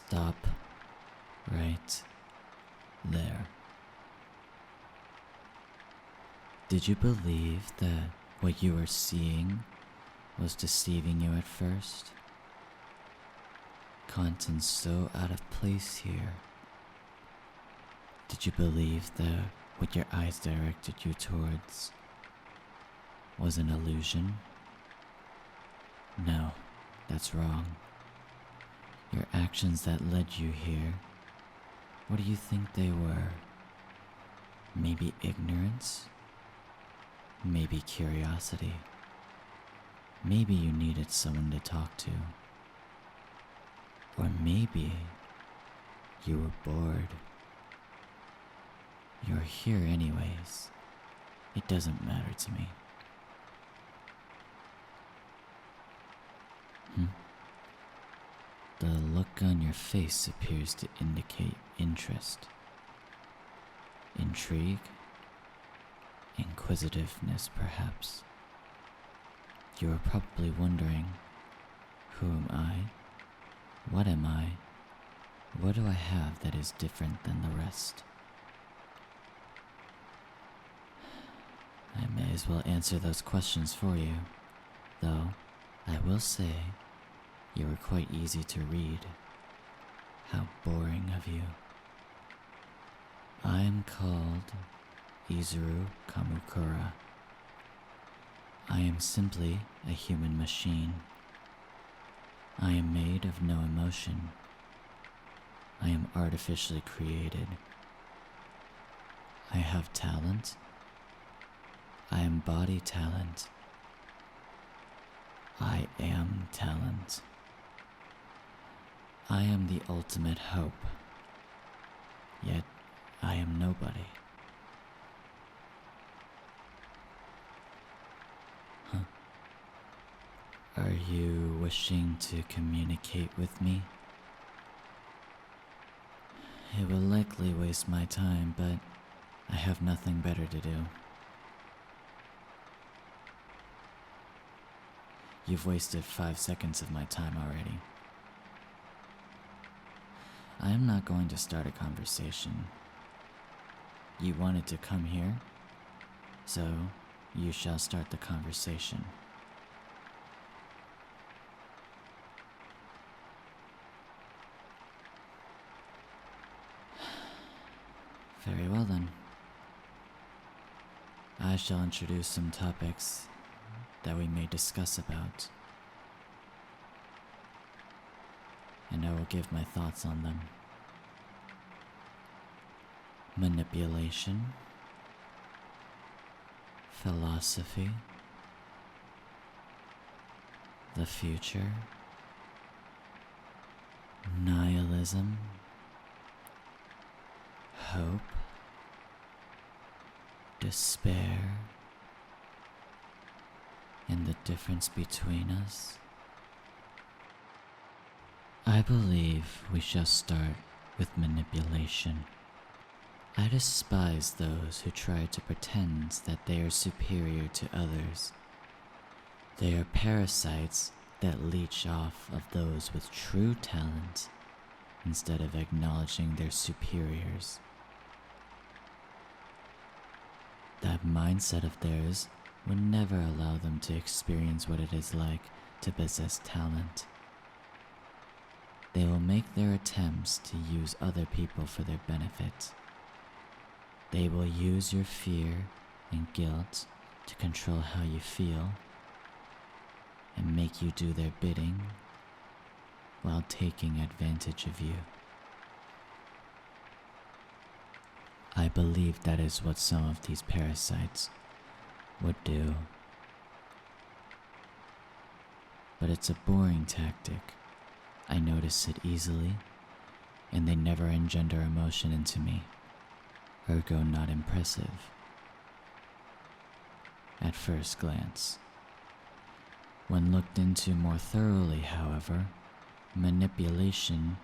Stop right there. Did you believe that what you were seeing was deceiving you at first? Content's so out of place here. Did you believe that what your eyes directed you towards was an illusion? No, that's wrong. Your actions that led you here, what do you think they were? Maybe ignorance? Maybe curiosity? Maybe you needed someone to talk to. Or maybe you were bored. You're here anyways. It doesn't matter to me. The look on your face appears to indicate interest, intrigue, inquisitiveness perhaps. You are probably wondering, who am I? What am I? What do I have that is different than the rest? I may as well answer those questions for you, though I will say you were quite easy to read. How boring of you. I am called Izuru Kamukura. I am simply a human machine. I am made of no emotion. I am artificially created. I have talent. I embody talent. I am talent. I am the ultimate hope. Yet I am nobody. Are you wishing to communicate with me? It will likely waste my time, but I have nothing better to do. You've wasted 5 seconds of my time already. I am not going to start a conversation. You wanted to come here, so you shall start the conversation. Very well then. I shall introduce some topics that we may discuss about, and I will give my thoughts on them. Manipulation, philosophy, the future, nihilism, hope, despair, and the difference between us. I believe we shall start with manipulation. I despise those who try to pretend that they are superior to others. They are parasites that leech off of those with true talent instead of acknowledging their superiors. That mindset of theirs would never allow them to experience what it is like to possess talent. They will make their attempts to use other people for their benefit. They will use your fear and guilt to control how you feel and make you do their bidding while taking advantage of you. I believe that is what some of these parasites would do. But it's a boring tactic. I notice it easily, and they never engender emotion into me, ergo not impressive. At first glance. When looked into more thoroughly, however, manipulation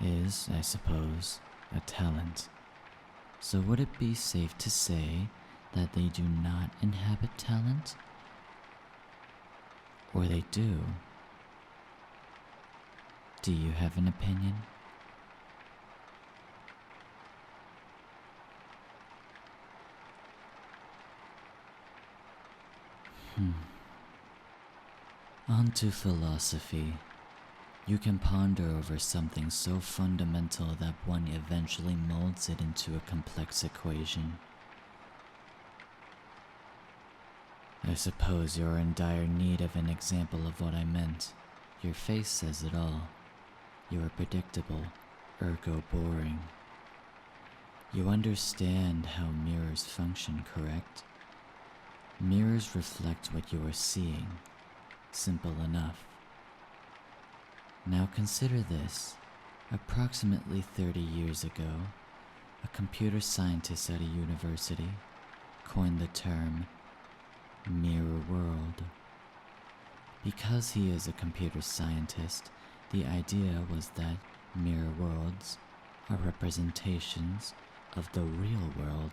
is, I suppose, a talent. So would it be safe to say that they do not inhabit talent? Or they do? Do you have an opinion? On to philosophy. You can ponder over something so fundamental that one eventually molds it into a complex equation. I suppose you're in dire need of an example of what I meant. Your face says it all. You are predictable, ergo boring. You understand how mirrors function, correct? Mirrors reflect what you are seeing. Simple enough. Now consider this. Approximately 30 years ago, a computer scientist at a university coined the term mirror world. Because he is a computer scientist, the idea was that mirror worlds are representations of the real world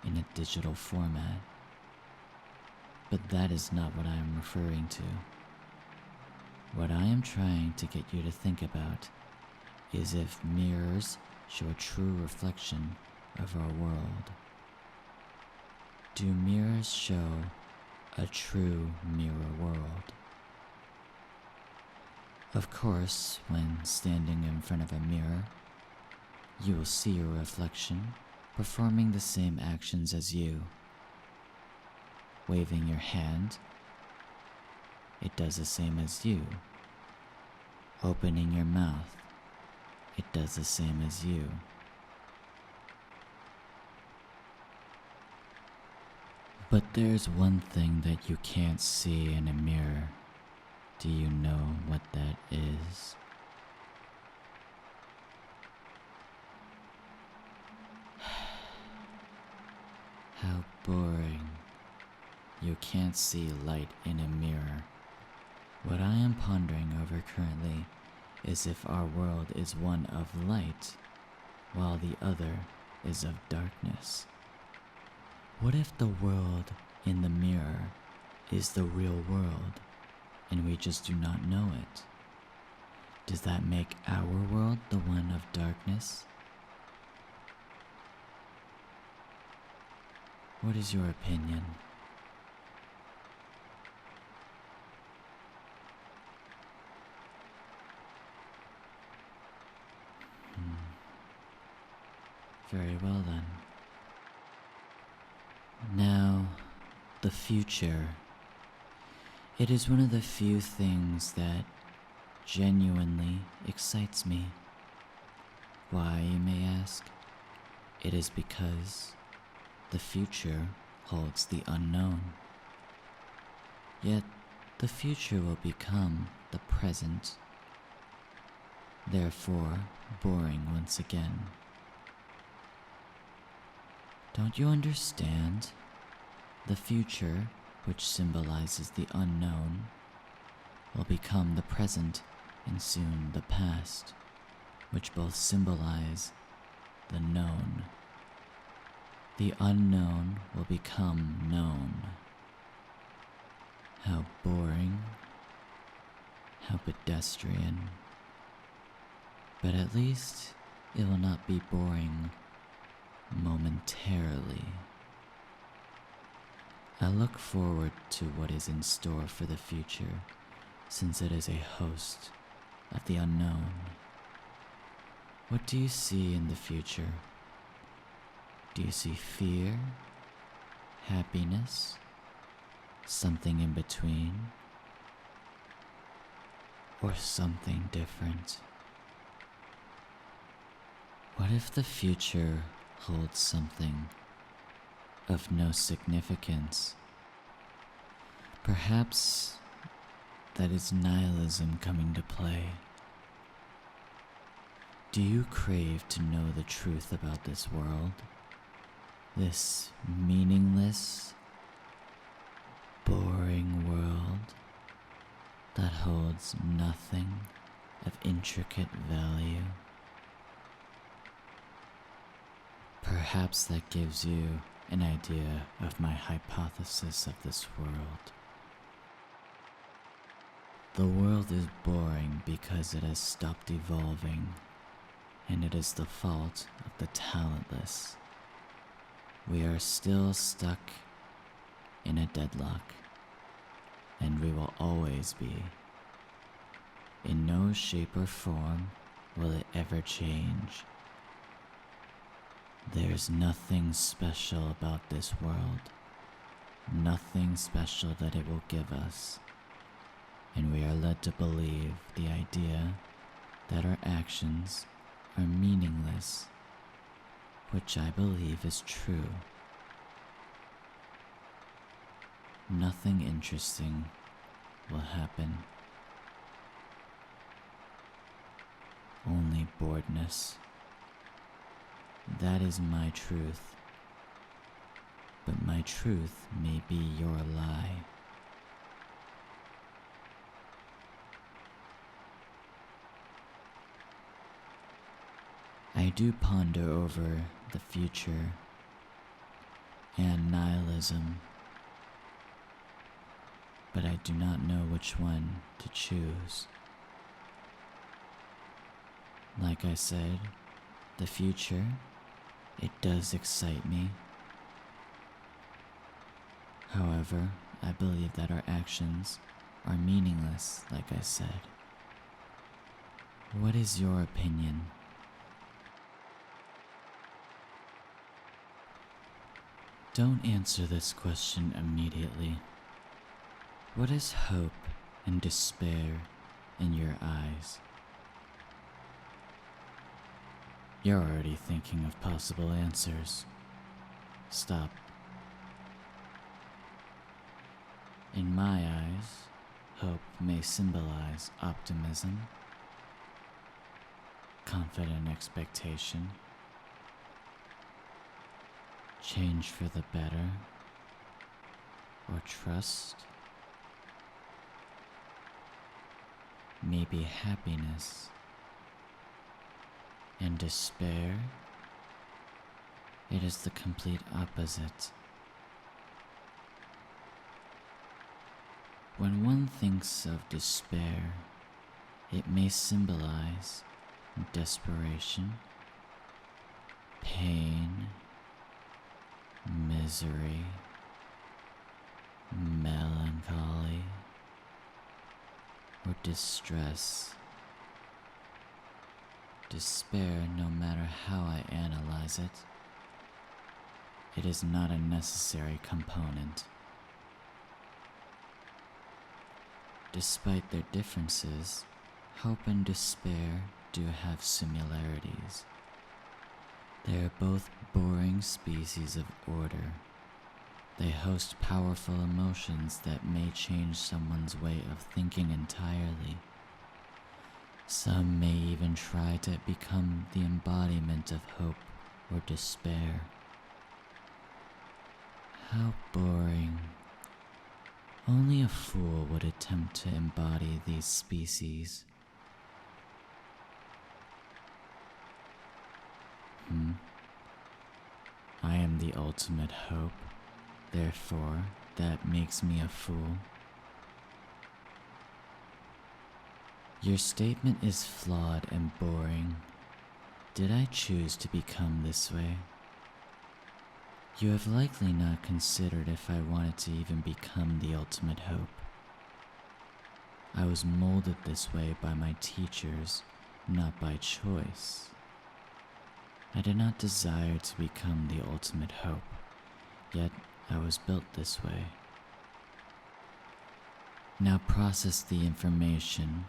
in a digital format. But that is not what I am referring to. What I am trying to get you to think about is if mirrors show a true reflection of our world. Do mirrors show a true mirror world? Of course, when standing in front of a mirror, you will see your reflection performing the same actions as you. Waving your hand, it does the same as you. Opening your mouth, it does the same as you. But there's one thing that you can't see in a mirror. Do you know what that is? How boring. You can't see light in a mirror. What I am pondering over currently is if our world is one of light, while the other is of darkness. What if the world in the mirror is the real world, and we just do not know it? Does that make our world the one of darkness? What is your opinion? Very well then. Now, the future. It is one of the few things that genuinely excites me. Why, you may ask? It is because the future holds the unknown. Yet, the future will become the present, therefore boring once again. Don't you understand? The future, which symbolizes the unknown, will become the present and soon the past, which both symbolize the known. The unknown will become known. How boring, how pedestrian. But at least it will not be boring momentarily. I look forward to what is in store for the future, since it is a host of the unknown. What do you see in the future? Do you see fear, happiness, something in between, or something different? What if the future holds something of no significance? Perhaps that is nihilism coming to play. Do you crave to know the truth about this world? This meaningless, boring world that holds nothing of intricate value? Perhaps that gives you an idea of my hypothesis of this world. The world is boring because it has stopped evolving, and it is the fault of the talentless. We are still stuck in a deadlock, and we will always be. In no shape or form will it ever change. There's nothing special about this world, nothing special that it will give us, and we are led to believe the idea that our actions are meaningless, which I believe is true. Nothing interesting will happen. Only boredness. That is my truth. But my truth may be your lie. I do ponder over the future and nihilism, but I do not know which one to choose. Like I said, the future, it does excite me. However, I believe that our actions are meaningless, like I said. What is your opinion? Don't answer this question immediately. What is hope and despair in your eyes? You're already thinking of possible answers. Stop. In my eyes, hope may symbolize optimism, confident expectation, change for the better, or trust, maybe happiness. And despair, it is the complete opposite. When one thinks of despair, it may symbolize desperation, pain, misery, melancholy, or distress. Despair, no matter how I analyze it, it is not a necessary component. Despite their differences, hope and despair do have similarities. They are both boring species of order. They host powerful emotions that may change someone's way of thinking entirely. Some may even try to become the embodiment of hope or despair. How boring. Only a fool would attempt to embody these species. I am the ultimate hope, therefore that makes me a fool. Your statement is flawed and boring. Did I choose to become this way? You have likely not considered if I wanted to even become the ultimate hope. I was molded this way by my teachers, not by choice. I did not desire to become the ultimate hope, yet I was built this way. Now process the information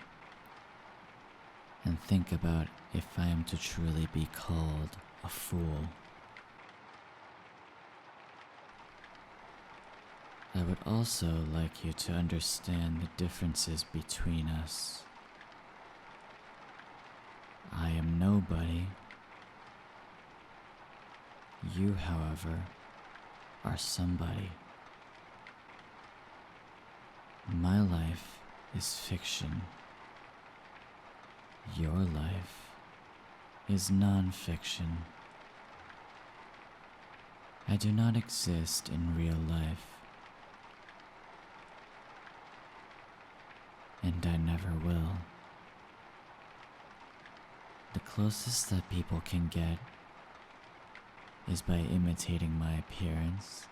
and think about if I am to truly be called a fool. I would also like you to understand the differences between us. I am nobody. You, however, are somebody. My life is fiction. Your life is non-fiction. I do not exist in real life. and I never will. The closest that people can get is by imitating my appearance,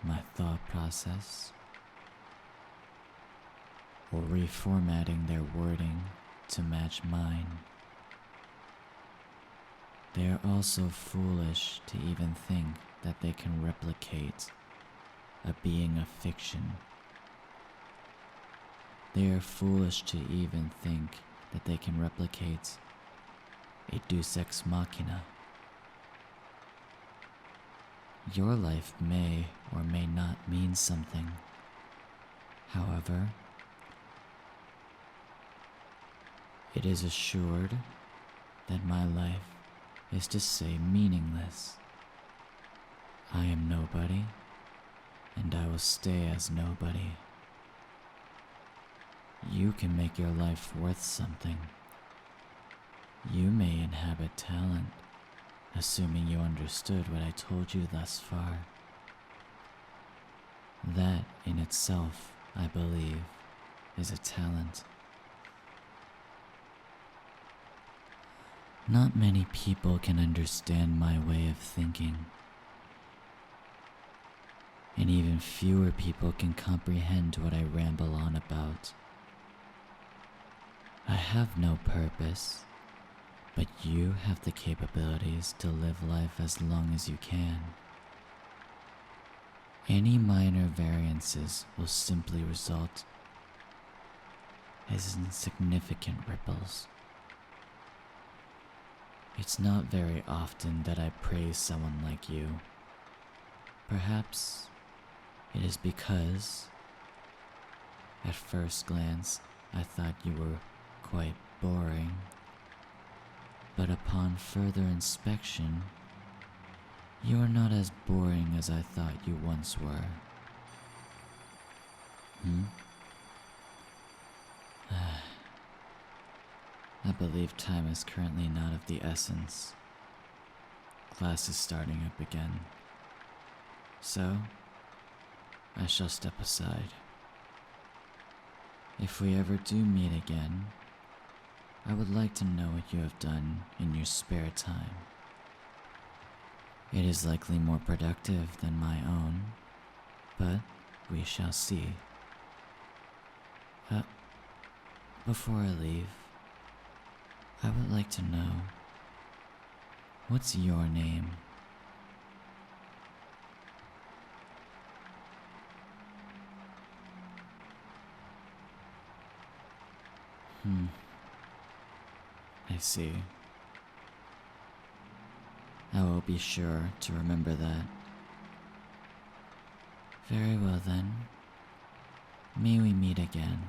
my thought process, or reformatting their wording to match mine. They are also foolish to even think that they can replicate a being of fiction. They are foolish to even think that they can replicate a deus ex machina. Your life may or may not mean something. However, it is assured that my life is to say meaningless. I am nobody, and I will stay as nobody. You can make your life worth something. You may inhabit talent, assuming you understood what I told you thus far. That in itself, I believe, is a talent. Not many people can understand my way of thinking, and even fewer people can comprehend what I ramble on about. I have no purpose, but you have the capabilities to live life as long as you can. Any minor variances will simply result as insignificant ripples. It's not very often that I praise someone like you. Perhaps it is because, at first glance, I thought you were quite boring, but upon further inspection, you are not as boring as I thought you once were. I believe time is currently not of the essence. Class is starting up again, so I shall step aside. If we ever do meet again, I would like to know what you have done in your spare time. It is likely more productive than my own, but we shall see. Before I leave, I would like to know, what's your name? I see. I will be sure to remember that. Very well then. May we meet again.